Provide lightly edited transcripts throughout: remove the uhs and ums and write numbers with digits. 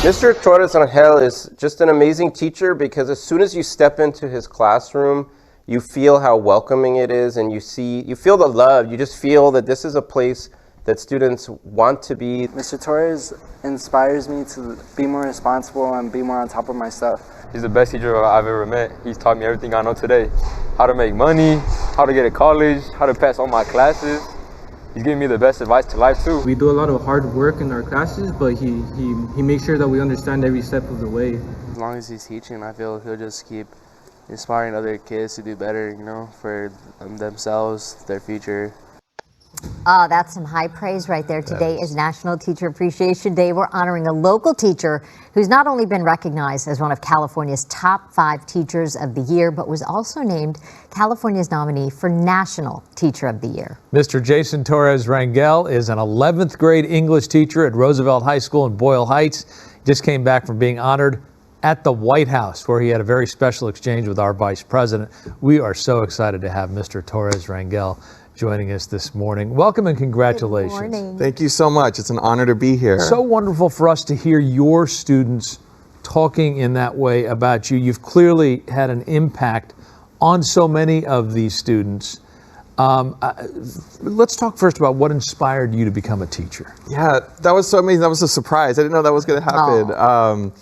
Mr. Torres Rangel is just an amazing teacher because as soon as you step into his classroom, you feel how welcoming it is, and you feel the love. You just feel that this is a place that students want to be. Mr. Torres inspires me to be more responsible and be more on top of my stuff. He's the best teacher I've ever met. He's taught me everything I know today. How to make money, how to get to college, how to pass all my classes. He's giving me the best advice to life too. We do a lot of hard work in our classes, but he makes sure that we understand every step of the way. As long as he's teaching, I feel he'll just keep inspiring other kids to do better, for themselves, their future. Oh, that's some high praise right there. Today is National Teacher Appreciation Day. We're honoring a local teacher who's not only been recognized as one of California's top 5 teachers of the year, but was also named California's nominee for National Teacher of the Year. Mr. Jason Torres Rangel is an 11th grade English teacher at Roosevelt High School in Boyle Heights. He just came back from being honored at the White House, where he had a very special exchange with our Vice President. We are so excited to have Mr. Torres Rangel joining us this morning. Welcome and congratulations. Good morning. Thank you so much. It's an honor to be here. So wonderful for us to hear your students talking in that way about you. You've clearly had an impact on so many of these students. Let's talk first about what inspired you to become a teacher. Yeah, that was so amazing. That was a surprise. I didn't know that was going to happen. Oh.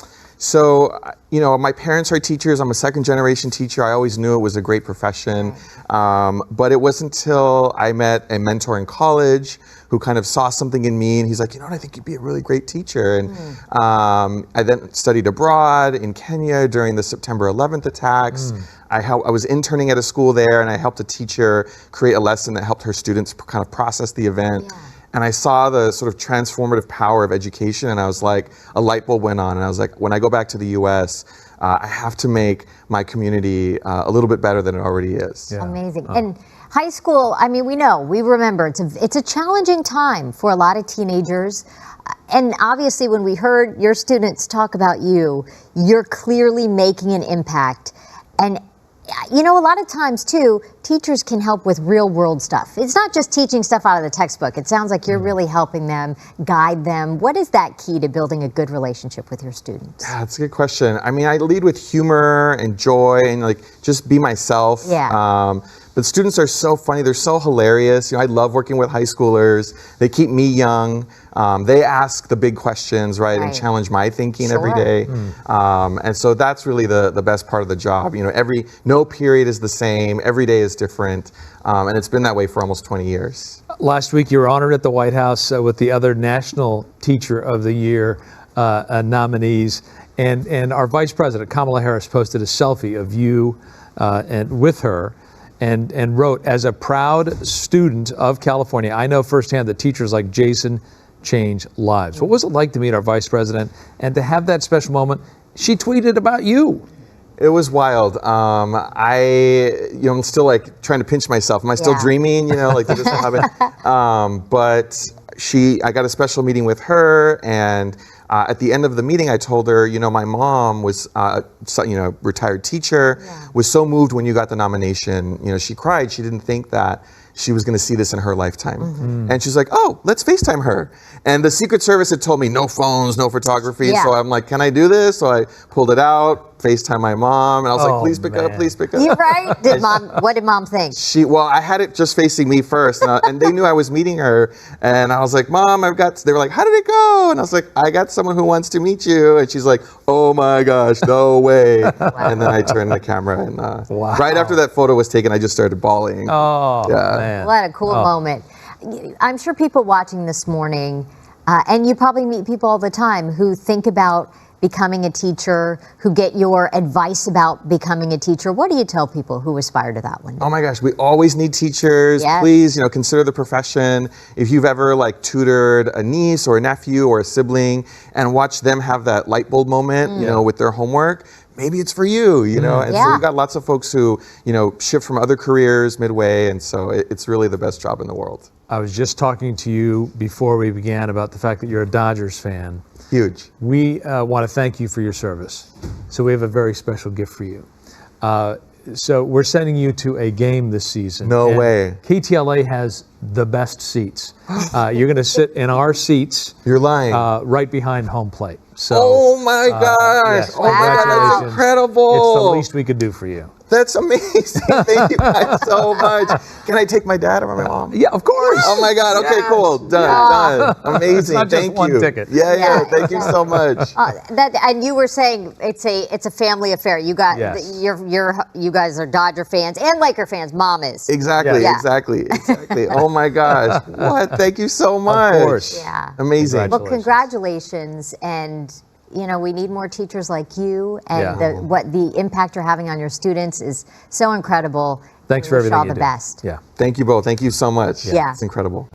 So, my parents are teachers. I'm a second generation teacher. I always knew it was a great profession. But it wasn't until I met a mentor in college who kind of saw something in me, and he's like, I think you'd be a really great teacher. And I then studied abroad in Kenya during the September 11th attacks. I was interning at a school there, and I helped a teacher create a lesson that helped her students kind of process the event. Yeah. And I saw the sort of transformative power of education, and I was like, a light bulb went on, and I was like, when I go back to the U.S., I have to make my community a little bit better than it already is. Yeah. Amazing. And high school, we remember, it's a challenging time for a lot of teenagers. And obviously, when we heard your students talk about you, you're clearly making an impact. And a lot of times, too, teachers can help with real-world stuff. It's not just teaching stuff out of the textbook. It sounds like you're really helping them, guide them. What is that key to building a good relationship with your students? Yeah, that's a good question. I lead with humor and joy and, just be myself. Yeah. But students are so funny. They're so hilarious. I love working with high schoolers. They keep me young. They ask the big questions, right, and challenge my thinking every day. And so that's really the best part of the job. No period is the same. Every day is different. And it's been that way for almost 20 years. Last week, you were honored at the White House with the other National Teacher of the Year nominees. And our Vice President, Kamala Harris, posted a selfie of you and with her. And wrote, as a proud student of California, I know firsthand that teachers like Jason change lives. What was it like to meet our Vice President and to have that special moment? She tweeted about you. It was wild. I'm still trying to pinch myself. Am I still dreaming? Did this happen? But I got a special meeting with her, and at the end of the meeting, I told her, my mom was, retired teacher, was so moved when you got the nomination. She cried. She didn't think that she was going to see this in her lifetime. And she's like, oh, let's FaceTime her. And the Secret Service had told me no phones, no photography. So I'm like, can I do this? So I pulled it out, FaceTime my mom, and I was like, please pick up, please pick up. You're right. What did mom think? I had it just facing me first, and they knew I was meeting her, and I was like, Mom, they were like, how did it go? And I was like, I got someone who wants to meet you. And she's like, oh my gosh, no way. And then I turned the camera, and right after that photo was taken, I just started bawling. Oh, man. What a cool moment. I'm sure people watching this morning, and you probably meet people all the time who think about becoming a teacher, who get your advice about becoming a teacher. What do you tell people who aspire to that one? Oh my gosh, we always need teachers. Yes. Please, consider the profession. If you've ever tutored a niece or a nephew or a sibling and watched them have that light bulb moment, with their homework, maybe it's for you, And so we've got lots of folks who, shift from other careers midway, and so it's really the best job in the world. I was just talking to you before we began about the fact that you're a Dodgers fan. Huge. We want to thank you for your service. So we have a very special gift for you. So we're sending you to a game this season. No way. KTLA has the best seats. You're going to sit in our seats. You're lying. Right behind home plate. So, Oh my gosh! yes, Oh my God, that's congratulations. incredible! It's the least we could do for you. That's amazing. Thank you guys so much. Can I take my dad or my mom? Yeah, of course. Oh my God. Okay, cool. Done. Amazing. not just Thank one you. ticket. Yeah. Thank you so much. And you were saying it's a family affair. You got Yes. you guys are Dodger fans and Laker fans. Mom is. Exactly. Yeah. Exactly. Oh my gosh. What? Thank you so much. Of course. Yeah. Amazing. Well, congratulations, and we need more teachers like you, and Yeah. what the impact you're having on your students is so incredible. Thanks We for wish you everything all you the do. best. Yeah. Thank you both. Thank you so much. Yeah. It's incredible.